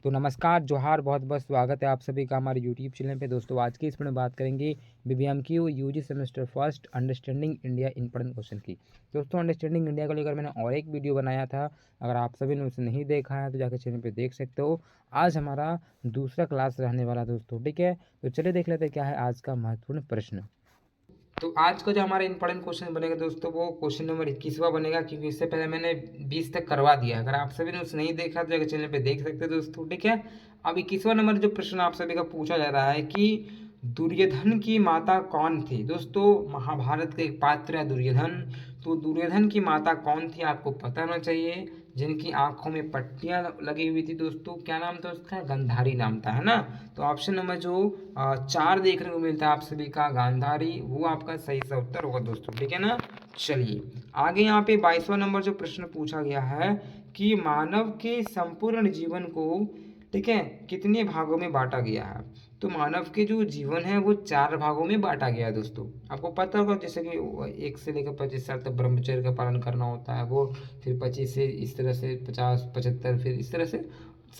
तो नमस्कार, जोहार, बहुत-बहुत स्वागत है आप सभी का हमारे यूट्यूब चैनल पे। दोस्तों आज की इसमें बात करेंगे BBMKU UG semester first understanding India important question की। दोस्तों अंडरस्टैंडिंग इंडिया को लेकर मैंने और एक वीडियो बनाया था, अगर आप सभी ने उसे नहीं देखा है तो जाकर चैनल पे देख सकते हो। आज हमारा दूसरा क्लास रहने वाला दोस्तों, ठीक है। तो चलिए देख लेते हैं क्या है आज का महत्वपूर्ण प्रश्न। तो आज का जो हमारा इंपॉर्टेंट क्वेश्चन बनेगा दोस्तों, वो क्वेश्चन नंबर 21वां बनेगा, क्योंकि इससे पहले मैंने 20 तक करवा दिया। अगर आप सभी ने उसे नहीं देखा तो जाकर चैनल पे देख सकते हैं दोस्तों, ठीक है। अब 21वां नंबर जो प्रश्न आप सभी का पूछा जा रहा है कि दुर्योधन की माता कौन थी। दोस्तों महाभारत के एक पात्र है दुर्योधन। तो दुर्योधन की माता कौन थी आपको पता होना चाहिए। जिनकी आंखों में पट्टियां लगी हुई थी दोस्तों, क्या नाम था उसका? गंधारी नाम था, है ना। तो ऑप्शन नंबर जो 4 देखने को मिलता है आप सभी का, गांधारी, वो आपका सही सा उत्तर होगा दोस्तों, ठीक है ना। चलिए आगे यहाँ पे 22वां नंबर जो प्रश्न पूछा गया है कि मानव के संपूर्ण जीवन को, ठीक है, कितने भागों में बांटा गया है। तो मानव के जो जीवन है वो 4 भागों में बांटा गया है दोस्तों। आपको पता होगा जैसे कि 1 से लेकर 25 साल तक ब्रह्मचर्य का पालन करना होता है वो, फिर 25 से इस तरह से 50 75 फिर इस तरह से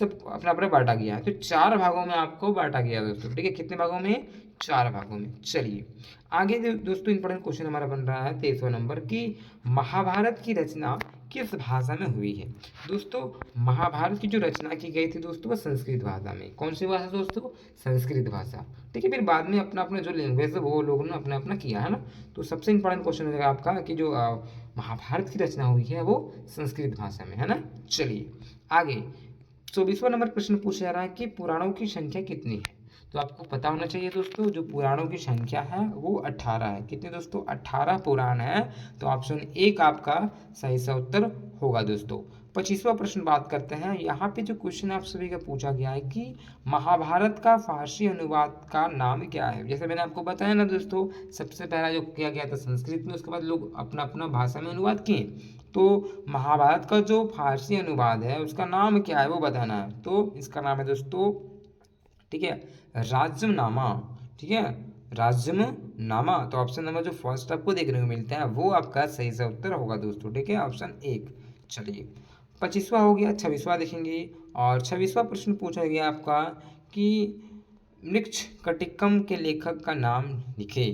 सब अपना अपना बांटा गया है। तो 4 भागों में आपको बांटा गया है दोस्तों, ठीक है। कितने भागों में? 4 भागों में। चलिए आगे दोस्तों इंपॉर्टेंट क्वेश्चन हमारा बन रहा है 23वां नंबर की महाभारत की रचना किस भाषा में हुई है। दोस्तों महाभारत की जो रचना की गई थी दोस्तों वो संस्कृत भाषा में। कौन सी भाषा दोस्तों? संस्कृत भाषा, ठीक है। फिर बाद में अपना अपना जो लैंग्वेज है वो लोगों ने अपना अपना किया, है ना। तो सबसे इंपॉर्टेंट क्वेश्चन रहेगा आपका कि जो महाभारत की रचना हुई है वो संस्कृत भाषा में, है ना। चलिए आगे 24वां नंबर प्रश्न पूछा जा रहा है कि पुराणों की संख्या कितनी है। तो आपको पता होना चाहिए दोस्तों जो पुराणों की संख्या है वो 18 है। कितने दोस्तों? 18 पुराण है। तो ऑप्शन 1 आपका सही सा उत्तर होगा दोस्तों। 25वां प्रश्न बात करते हैं। यहाँ पे जो क्वेश्चन आप सभी का पूछा गया है कि महाभारत का फारसी अनुवाद का नाम क्या है। जैसे मैंने आपको बताया ना दोस्तों, सबसे पहला जो किया गया था संस्कृत में, उसके बाद लोग अपना अपना भाषा में अनुवाद किए। तो महाभारत का जो फारसी अनुवाद है उसका नाम क्या है वो बताना है। तो इसका नाम है दोस्तों, ठीक है, राजमनामा, ठीक है, राजमनामा। तो ऑप्शन नंबर जो फर्स्ट आपको देखने को मिलता है वो आपका सही सा उत्तर होगा दोस्तों, ठीक है, ऑप्शन 1। चलिए 25वां हो गया, 26वां देखेंगे। और 26वां प्रश्न पूछा गया आपका कि मृक्ष कटिकम के लेखक का नाम लिखे।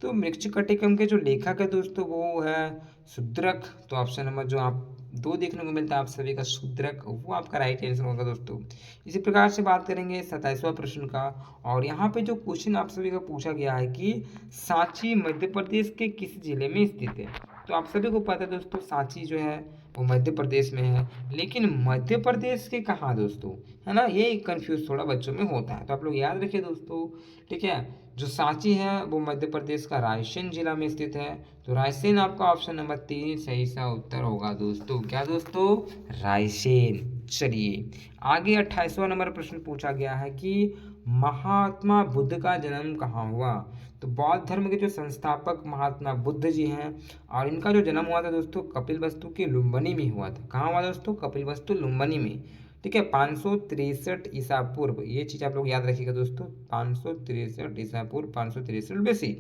तो मृक्ष कटिकम के जो लेखक है दोस्तों वो है शूद्रक। तो ऑप्शन नंबर जो आप 2 देखने को मिलता है आप सभी का, शूद्रक, वो आपका राइट आंसर होगा दोस्तों। इसी प्रकार से बात करेंगे 27वां प्रश्न का। और यहाँ पे जो क्वेश्चन आप सभी का पूछा गया है कि सांची मध्य प्रदेश के किस जिले में स्थित है। तो आप सभी को पता है दोस्तों सांची जो है वो मध्य प्रदेश में है, लेकिन मध्य प्रदेश के कहाँ दोस्तों, है ना। ये कंफ्यूज थोड़ा बच्चों में होता है, तो आप लोग याद रखिए दोस्तों, ठीक है। जो सांची है वो मध्य प्रदेश का रायसेन जिला में स्थित है। तो रायसेन आपका ऑप्शन नंबर 3 सही सा उत्तर होगा दोस्तों। क्या दोस्तों? रायसेन। चलिए आगे 28वां नंबर प्रश्न पूछा गया है कि महात्मा बुद्ध का जन्म कहाँ हुआ। तो बौद्ध धर्म के जो संस्थापक महात्मा बुद्ध जी हैं, और इनका जो जन्म हुआ था दोस्तों कपिलवस्तु के लुम्बिनी में हुआ था। कहाँ हुआ दोस्तों? कपिलवस्तु लुम्बिनी में, ठीक है, 563 ईसा पूर्व। ये चीज़ आप लोग याद रखिएगा दोस्तों, 563 ईसा पूर्व, 563 BC।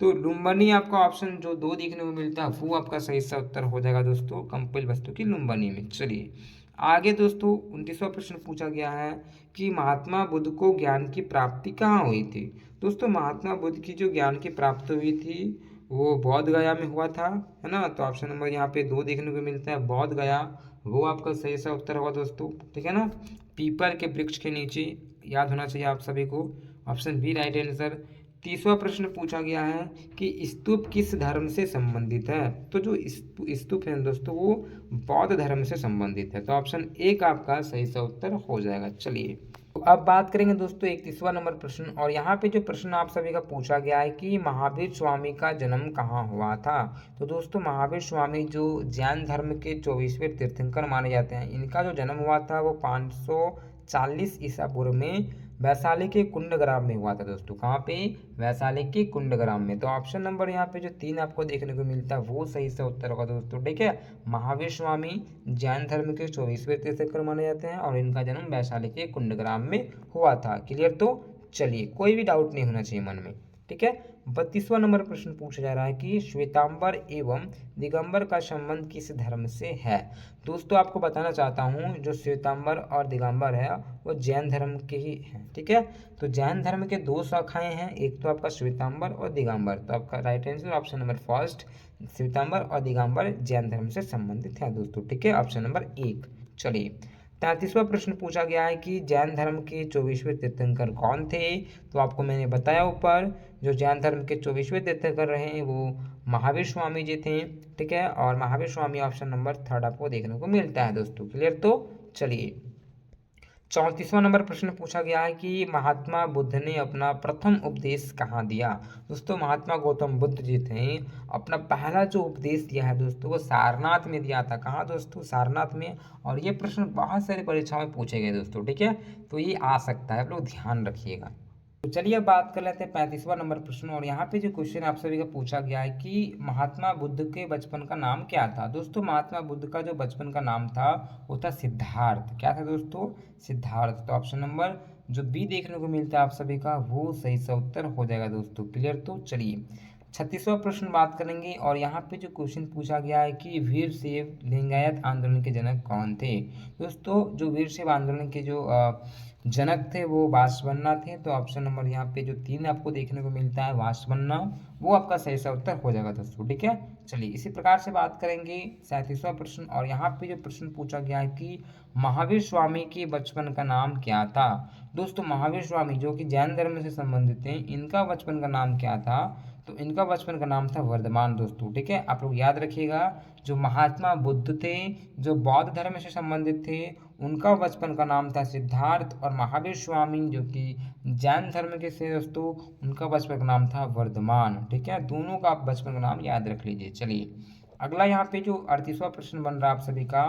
तो लुम्बिनी आपका ऑप्शन जो 2 देखने को मिलता है वो आपका सही सा उत्तर हो जाएगा दोस्तों, कपिलवस्तु की लुम्बिनी में। चलिए आगे दोस्तों 29वां प्रश्न पूछा गया है कि महात्मा बुद्ध को ज्ञान की प्राप्ति कहाँ हुई थी। दोस्तों महात्मा बुद्ध की जो ज्ञान की प्राप्ति हुई थी वो बौद्ध गया में हुआ था, है ना। तो ऑप्शन नंबर यहाँ पे 2 देखने को मिलता है, बौद्ध गया, वो आपका सही सा उत्तर होगा दोस्तों, ठीक है ना। पीपल के वृक्ष के नीचे, याद होना चाहिए आप सभी को, ऑप्शन बी राइट आंसर। 30वां प्रश्न पूछा गया है कि स्तूप किस धर्म से संबंधित है। तो जो स्तूप है दोस्तों वो बौद्ध धर्म से संबंधित है। तो ऑप्शन 1 आपका सही सा उत्तर हो जाएगा। चलिए तो अब बात करेंगे दोस्तों 31वां नंबर प्रश्न। और यहाँ पे जो प्रश्न आप सभी का पूछा गया है कि महावीर स्वामी का जन्म कहाँ हुआ था। तो दोस्तों महावीर स्वामी जो जैन धर्म के 24वें तीर्थंकर माने जाते हैं, इनका जो जन्म हुआ था वो 540 ईसा पूर्व में वैशाली के कुंडग्राम में हुआ था दोस्तों। कहाँ पे? वैशाली के कुंडग्राम में। तो ऑप्शन नंबर यहाँ पे जो 3 आपको देखने को मिलता है वो सही से उत्तर होगा दोस्तों, ठीक है। महावीर स्वामी जैन धर्म के 24वें तीर्थंकर माने जाते हैं और इनका जन्म वैशाली के कुंडग्राम में हुआ था। क्लियर? तो चलिए कोई भी डाउट नहीं होना चाहिए मन में, ठीक है। 32वां नंबर प्रश्न पूछा जा रहा है कि श्वेतांबर एवं दिगंबर का संबंध किस धर्म से है। दोस्तों आपको बताना चाहता हूँ जो श्वेतांबर और दिगंबर है वो जैन धर्म के ही हैं, ठीक है। तो जैन धर्म के दो शाखाएं हैं, एक तो आपका श्वेतांबर और दिगंबर। तो आपका right answer option number first, Shvetambar और दिगंबर जैन धर्म से संबंधित है दोस्तों, ठीक है, ऑप्शन नंबर 1। चलिए 33वां प्रश्न पूछा गया है कि जैन धर्म के 24वें तीर्थंकर कौन थे। तो आपको मैंने बताया ऊपर, जो जैन धर्म के 24वें तीर्थंकर रहे हैं वो महावीर स्वामी जी थे, ठीक है। और महावीर स्वामी ऑप्शन नंबर 3 आपको देखने को मिलता है दोस्तों, क्लियर। तो चलिए 34वां नंबर प्रश्न पूछा गया है कि महात्मा बुद्ध ने अपना प्रथम उपदेश कहाँ दिया। दोस्तों महात्मा गौतम बुद्ध जी थे, अपना पहला जो उपदेश दिया है दोस्तों वो सारनाथ में दिया था। कहाँ दोस्तों, सारनाथ में। और ये प्रश्न बहुत सारी परीक्षाओं में पूछे गए दोस्तों, ठीक है। तो ये आ सकता है, आप लोग ध्यान रखिएगा। तो चलिए अब बात कर लेते हैं 35वां नंबर प्रश्न। और यहाँ पे जो क्वेश्चन आप सभी का पूछा गया है कि महात्मा बुद्ध के बचपन का नाम क्या था। दोस्तों महात्मा बुद्ध का जो बचपन का नाम था वो था सिद्धार्थ। क्या था दोस्तों, सिद्धार्थ। तो ऑप्शन नंबर जो बी देखने को मिलता है आप सभी का वो सही सा उत्तर हो जाएगा दोस्तों, क्लियर। तो चलिए 36वां प्रश्न बात करेंगे। और यहाँ पे जो क्वेश्चन पूछा गया है कि वीरशैव लिंगायत आंदोलन के जनक कौन थे। दोस्तों जो वीरशैव आंदोलन के जो जनक थे वो वासवन्ना थे। तो ऑप्शन नंबर यहाँ पे जो 3 आपको देखने को मिलता है वासवन्ना, वो आपका सही सा उत्तर हो जाएगा दोस्तों, ठीक है। चलिए इसी प्रकार से बात करेंगे 37वां प्रश्न। और यहाँ पे जो प्रश्न पूछा गया है कि महावीर स्वामी के बचपन का नाम क्या था। दोस्तों महावीर स्वामी जो कि जैन धर्म से संबंधित हैं, इनका बचपन का नाम क्या था। तो इनका बचपन का नाम था वर्धमान दोस्तों, ठीक है। आप लोग याद रखिएगा, जो महात्मा बुद्ध थे जो बौद्ध धर्म से संबंधित थे उनका बचपन का नाम था सिद्धार्थ। और महावीर स्वामी जो कि जैन धर्म के थे दोस्तों, उनका बचपन का नाम था वर्धमान, ठीक है। दोनों का आप बचपन का नाम याद रख लीजिए। चलिए अगला यहाँ पे जो 38वां प्रश्न बन रहा है आप सभी का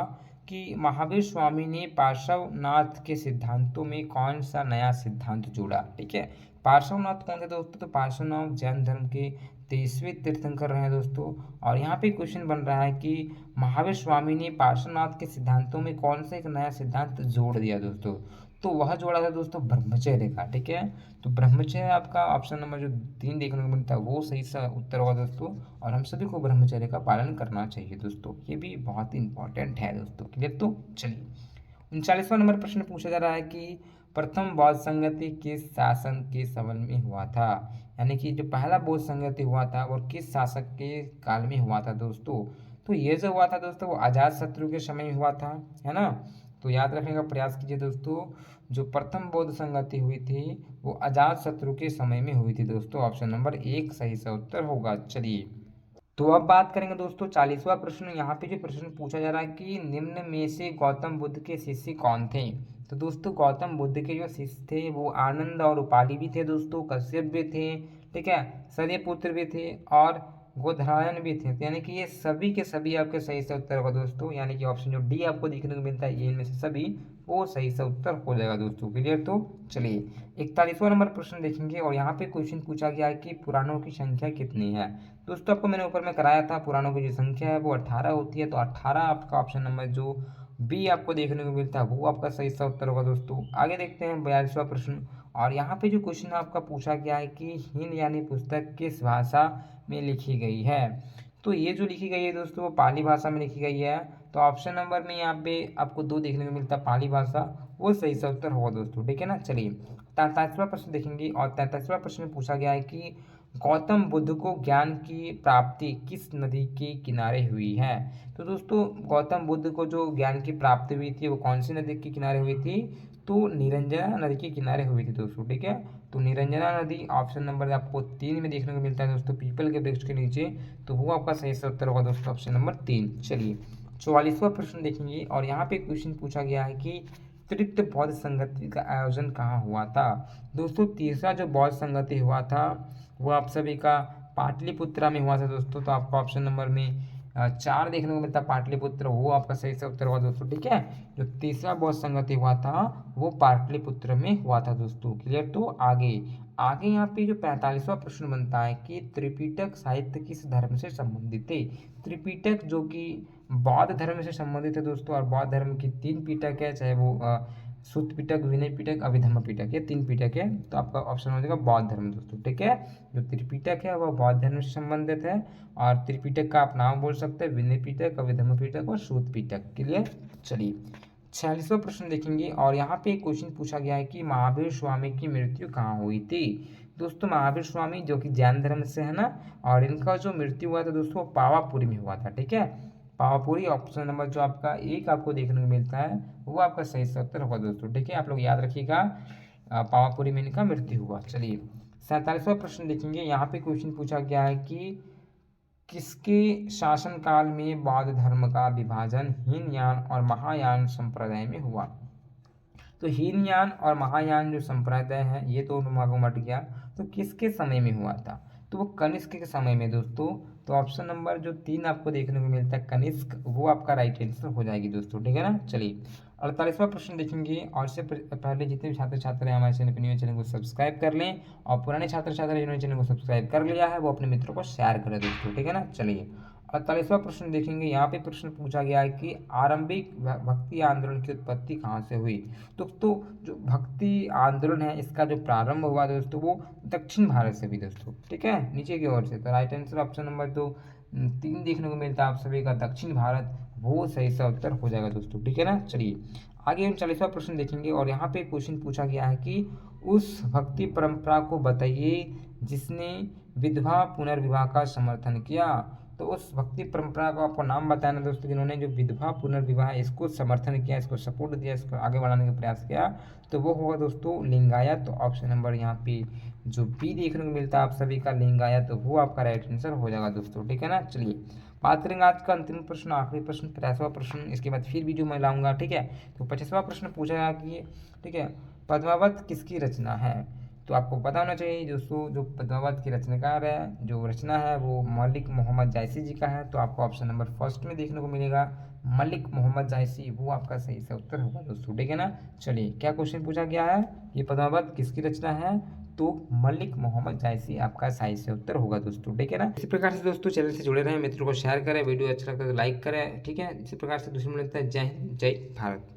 कि महावीर स्वामी ने पार्श्वनाथ के सिद्धांतों में कौन सा नया सिद्धांत जोड़ा, ठीक है। पार्श्वनाथ कौन थे दोस्तों, तो पार्श्वनाथ जैन धर्म के 23वें तीर्थंकर रहे हैं दोस्तों। और यहाँ पे क्वेश्चन बन रहा है कि महावीर स्वामी ने पार्श्वनाथ के सिद्धांतों में कौन सा एक नया सिद्धांत जोड़ दिया दोस्तों। तो वह जोड़ा था दोस्तों ब्रह्मचर्य का, ठीक है। तो ब्रह्मचर्य आपका ऑप्शन नंबर जो 3 देखने को मिलता है वो सही सा उत्तर होगा दोस्तों। और हम सभी को ब्रह्मचर्य का पालन करना चाहिए दोस्तों, ये भी बहुत ही इंपॉर्टेंट है दोस्तों, क्लियर। तो चलिए 39वां नंबर प्रश्न पूछा जा रहा है कि प्रथम बौद्ध संगति किस शासन के समय में हुआ था। यानी कि जो पहला बौद्ध संगति हुआ था वो किस शासक के काल में हुआ था दोस्तों। तो ये जो हुआ था दोस्तों वो अजात शत्रु के समय में हुआ था, है ना। तो याद रखने का प्रयास कीजिए दोस्तों, जो प्रथम बौद्ध संगति हुई थी वो अजात शत्रु के समय में हुई थी दोस्तों। ऑप्शन नंबर 1 सही सा उत्तर होगा। चलिए तो अब बात करेंगे दोस्तों 40वां प्रश्न। यहाँ पे जो प्रश्न पूछा जा रहा है कि निम्न में से गौतम बुद्ध के शिष्य कौन थे। तो दोस्तों गौतम बुद्ध के जो शिष्य थे वो आनंद और उपाली भी थे दोस्तों, कश्यप भी थे, ठीक है, सत्यपुत्र भी थे और गोधरायन भी थे। तो यानी कि ये सभी के सभी आपके सही से उत्तर होगा दोस्तों। यानी कि ऑप्शन जो डी आपको देखने को मिलता है ये इनमें से सभी वो सही से उत्तर हो जाएगा दोस्तों, क्लियर। तो चलिए 41वां नंबर प्रश्न देखेंगे। और यहाँ पे क्वेश्चन पूछा गया है कि पुराणों की संख्या कितनी है। दोस्तों आपको मैंने ऊपर में कराया था, पुराणों की जो संख्या है वो 18 होती है। तो 18 आपका ऑप्शन नंबर जो बी आपको देखने को मिलता है वो आपका सही सा उत्तर होगा दोस्तों। आगे देखते हैं 42वां प्रश्न। और यहाँ पे जो क्वेश्चन आपका पूछा गया है कि हिंद यानी पुस्तक किस भाषा में लिखी गई है। तो ये जो लिखी गई है दोस्तों वो पाली भाषा में लिखी गई है। तो ऑप्शन नंबर में यहाँ पे आपको 2 देखने को मिलता है, पाली भाषा वो सही सा उत्तर होगा दोस्तों, ठीक है ना। चलिए 43वां प्रश्न देखेंगे। और 43वां प्रश्न में पूछा गया है कि गौतम बुद्ध को ज्ञान की प्राप्ति किस नदी के किनारे हुई है। तो दोस्तों गौतम बुद्ध को जो ज्ञान की प्राप्ति हुई थी वो कौन सी नदी के किनारे हुई थी। तो निरंजना नदी के किनारे हुई थी दोस्तों, ठीक है। तो निरंजना नदी ऑप्शन नंबर आपको 3 में देखने को मिलता है दोस्तों, पीपल के वृक्ष के नीचे। तो वो आपका सही से उत्तर होगा दोस्तों, ऑप्शन नंबर 3। चलिए 44वां प्रश्न देखेंगे। और यहाँ पे क्वेश्चन पूछा गया है कि तृतीय बौद्ध संगति का आयोजन कहाँ हुआ था। दोस्तों तीसरा जो बौद्ध संगति हुआ था वो आप सभी का पाटलिपुत्रा में हुआ था दोस्तों। तो आपको ऑप्शन नंबर में 4 देखने को मिलता है पाटलिपुत्र, वो आपका सही से उत्तर हुआ दोस्तों, ठीक है। जो तीसरा बौद्ध संगति हुआ था वो पाटलिपुत्र में हुआ था दोस्तों, क्लियर। तो आगे आगे यहाँ पे जो 45वां प्रश्न बनता है कि त्रिपिटक साहित्य किस धर्म से संबंधित है। त्रिपिटक जो कि बौद्ध धर्म से संबंधित है दोस्तों। और बौद्ध धर्म की 3 पिटक है, चाहे वो सूत पिटक, विनय पिटक, अभिधम्म पिटक, ये 3 पिटक है। तो आपका ऑप्शन हो जाएगा बौद्ध धर्म दोस्तों। ठीक है, जो त्रिपिटक है वह बौद्ध धर्म से संबंधित है, और त्रिपिटक का आप नाम बोल सकते हैं विनय पिटक, अभिधम्म पिटक और सूत पिटक। क्लियर। चलिए 46वां प्रश्न देखेंगे, और यहाँ पे एक क्वेश्चन पूछा गया है कि महावीर स्वामी की मृत्यु कहाँ हुई थी। दोस्तों महावीर स्वामी जो कि जैन धर्म से है ना, और इनका जो मृत्यु हुआ था दोस्तों पावापुरी में हुआ था। ठीक है, पावापुरी ऑप्शन नंबर जो आपका एक आपको देखने को मिलता है वो आपका सही उत्तर होगा दोस्तों। ठीक है, आप लोग याद रखिएगा, पावापुरी में इनका मृत्यु हुआ। चलिए 47वां प्रश्न देखेंगे, यहाँ पे क्वेश्चन पूछा गया है कि किसके शासनकाल में बौद्ध धर्म का विभाजन हीनयान और महायान संप्रदाय में हुआ। तो हीनयान और महायान जो संप्रदाय है ये दोनों भागों में बट गया, तो किसके समय में हुआ था, तो वो कनिष्क के समय में दोस्तों। तो ऑप्शन नंबर जो 3 आपको देखने को मिलता है कनिष्क, वो आपका राइट आंसर हो जाएगी दोस्तों। ठीक है ना। चलिए 48वां प्रश्न देखेंगे, और इससे पहले जितने भी छात्र छात्र हैं हमारे चैनल को सब्सक्राइब कर लें, और पुराने छात्र छात्र जिन्होंने चैनल को सब्सक्राइब कर लिया है वो अपने मित्रों को शेयर करें दोस्तों। ठीक है ना। चलिए 48वां प्रश्न देखेंगे, यहाँ पे प्रश्न पूछा गया है कि आरंभिक भक्ति आंदोलन की उत्पत्ति कहाँ से हुई। तो जो भक्ति आंदोलन है इसका जो प्रारंभ हुआ दोस्तों वो दक्षिण भारत से भी दोस्तों। ठीक है, नीचे की ओर से। तो राइट आंसर ऑप्शन नंबर 3 देखने को मिलता है आप सभी का, दक्षिण भारत, वो सही सा उत्तर हो जाएगा दोस्तों। ठीक है ना। चलिए आगे हम 40वां प्रश्न देखेंगे, और यहाँ पे क्वेश्चन पूछा गया है कि उस भक्ति परंपरा को बताइए जिसने विधवा पुनर्विवाह का समर्थन किया। तो उस भक्ति परंपरा को आपको नाम बताना दोस्तों जिन्होंने जो विधवा पुनर्विवाह इसको समर्थन किया, इसको सपोर्ट दिया, इसको आगे बढ़ाने का प्रयास किया, तो वो होगा दोस्तों लिंगायत। तो ऑप्शन नंबर यहाँ पे जो बी देखने को मिलता है आप सभी का लिंगायत, तो वो आपका राइट आंसर हो जाएगा दोस्तों। ठीक है ना। चलिए बात करेंगे आज का अंतिम प्रश्न, आखिरी प्रश्न 50वां प्रश्न, इसके बाद फिर वीडियो मैं लाऊंगा। ठीक है, तो 50वां प्रश्न पूछा गया कि ठीक है पद्मावत किसकी रचना है। तो आपको पता होना चाहिए दोस्तों जो पद्मावत की रचनाकार है, जो रचना है वो मलिक मोहम्मद जायसी जी का है। तो आपको ऑप्शन नंबर फर्स्ट में देखने को मिलेगा मलिक मोहम्मद जायसी, वो आपका सही से उत्तर होगा दोस्तों। ठीक है ना। चलिए क्या क्वेश्चन पूछा गया है, ये पद्मावत किसकी रचना है, तो मलिक मोहम्मद जायसी आपका सही से उत्तर होगा दोस्तों। ठीक है ना। इसी प्रकार से दोस्तों चैनल से जुड़े रहें, मित्रों को शेयर करें, वीडियो अच्छा लगता है तो लाइक करें। ठीक है, इसी प्रकार से दूसरे में लगता है। जय हिंद, जय भारत।